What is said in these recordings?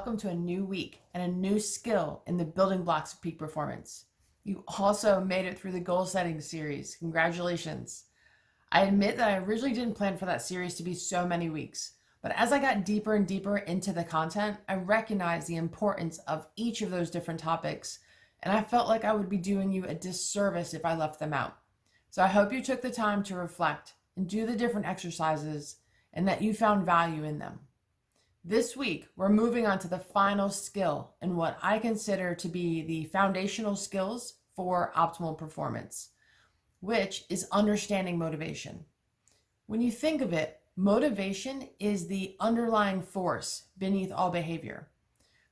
welcome to a new week and a new skill in the building blocks of peak performance. You also made it through the goal setting series. Congratulations. I admit that I originally didn't plan for that series to be so many weeks, but as I got deeper and deeper into the content, I recognized the importance of each of those different topics, and I felt like I would be doing you a disservice if I left them out. So I hope you took the time to reflect and do the different exercises and that you found value in them. This week, we're moving on to the final skill in what I consider to be the foundational skills for optimal performance, which is understanding motivation. When you think of it, motivation is the underlying force beneath all behavior.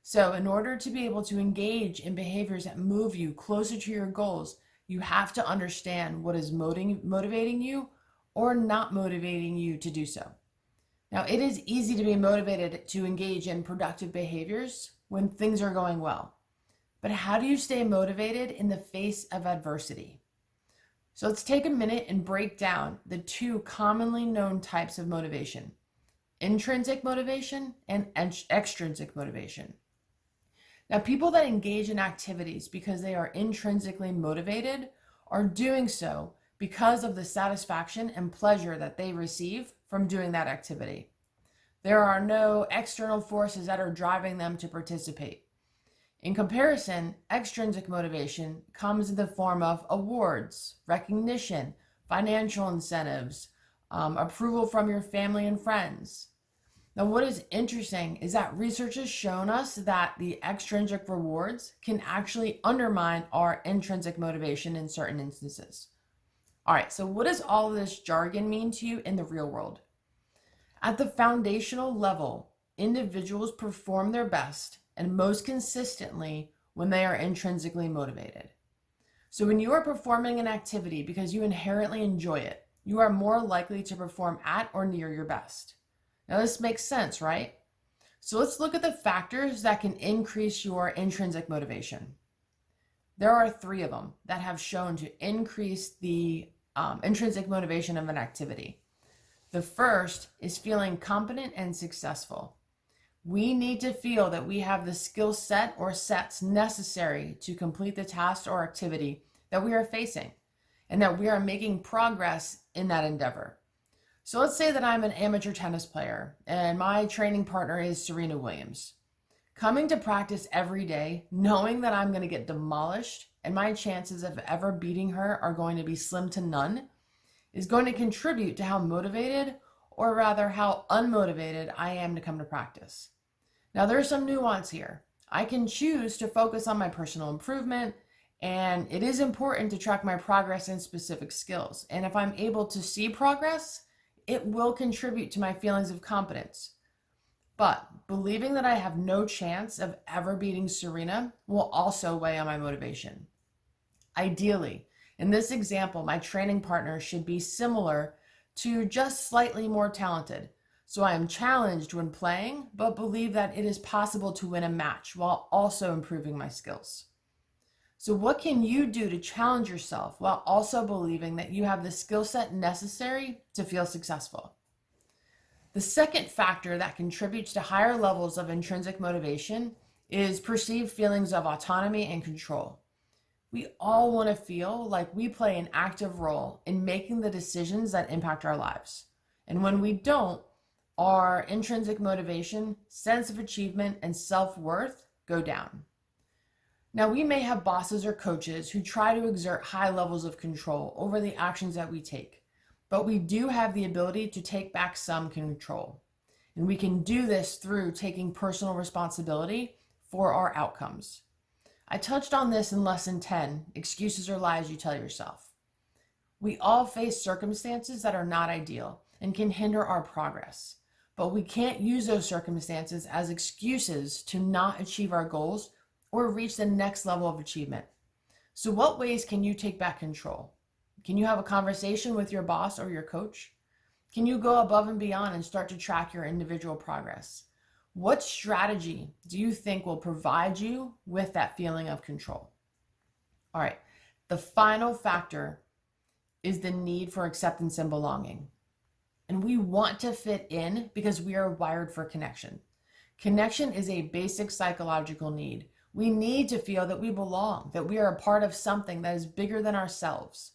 So in order to be able to engage in behaviors that move you closer to your goals, you have to understand what is motivating you or not motivating you to do so. Now, it is easy to be motivated to engage in productive behaviors when things are going well. But how do you stay motivated in the face of adversity? So let's take a minute and break down the two commonly known types of motivation: intrinsic motivation and extrinsic motivation. Now, people that engage in activities because they are intrinsically motivated are doing so because of the satisfaction and pleasure that they receive from doing that activity. There are no external forces that are driving them to participate. In comparison, extrinsic motivation comes in the form of awards, recognition, financial incentives, approval from your family and friends. Now, what is interesting is that research has shown us that the extrinsic rewards can actually undermine our intrinsic motivation in certain instances. All right, so what does all of this jargon mean to you in the real world? At the foundational level, individuals perform their best and most consistently when they are intrinsically motivated. So when you are performing an activity because you inherently enjoy it, you are more likely to perform at or near your best. Now this makes sense, right? So let's look at the factors that can increase your intrinsic motivation. There are 3 of them that have shown to increase the intrinsic motivation of an activity. The first is feeling competent and successful. We need to feel that we have the skill set or sets necessary to complete the task or activity that we are facing, and that we are making progress in that endeavor. So let's say that I'm an amateur tennis player and my training partner is Serena Williams. Coming to practice every day, knowing that I'm going to get demolished and my chances of ever beating her are going to be slim to none, is going to contribute to how motivated, or rather how unmotivated, I am to come to practice. Now there's some nuance here. I can choose to focus on my personal improvement, and it is important to track my progress in specific skills. And if I'm able to see progress, it will contribute to my feelings of competence. But believing that I have no chance of ever beating Serena will also weigh on my motivation. Ideally, in this example, my training partner should be similar to just slightly more talented. So I am challenged when playing, but believe that it is possible to win a match while also improving my skills. So what can you do to challenge yourself while also believing that you have the skill set necessary to feel successful? The second factor that contributes to higher levels of intrinsic motivation is perceived feelings of autonomy and control. We all want to feel like we play an active role in making the decisions that impact our lives. And when we don't, our intrinsic motivation, sense of achievement, and self-worth go down. Now, we may have bosses or coaches who try to exert high levels of control over the actions that we take, but we do have the ability to take back some control. And we can do this through taking personal responsibility for our outcomes. I touched on this in lesson 10, excuses or lies you tell yourself. We all face circumstances that are not ideal and can hinder our progress, but we can't use those circumstances as excuses to not achieve our goals or reach the next level of achievement. So what ways can you take back control? Can you have a conversation with your boss or your coach? Can you go above and beyond and start to track your individual progress? What strategy do you think will provide you with that feeling of control? All right, the final factor is the need for acceptance and belonging. And we want to fit in because we are wired for connection. Connection is a basic psychological need. We need to feel that we belong, that we are a part of something that is bigger than ourselves.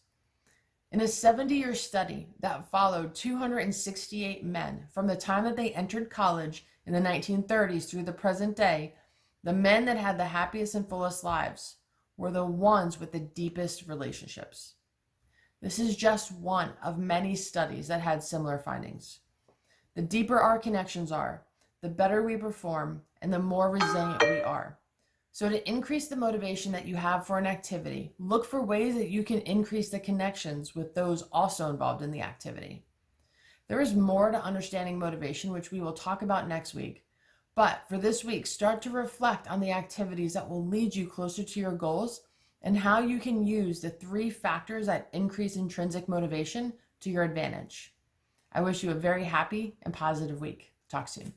In a 70-year study that followed 268 men from the time that they entered college in the 1930s through the present day, the men that had the happiest and fullest lives were the ones with the deepest relationships. This is just one of many studies that had similar findings. The deeper our connections are, the better we perform and the more resilient we are. So to increase the motivation that you have for an activity, look for ways that you can increase the connections with those also involved in the activity. There is more to understanding motivation, which we will talk about next week. But for this week, start to reflect on the activities that will lead you closer to your goals and how you can use the 3 factors that increase intrinsic motivation to your advantage. I wish you a very happy and positive week. Talk soon.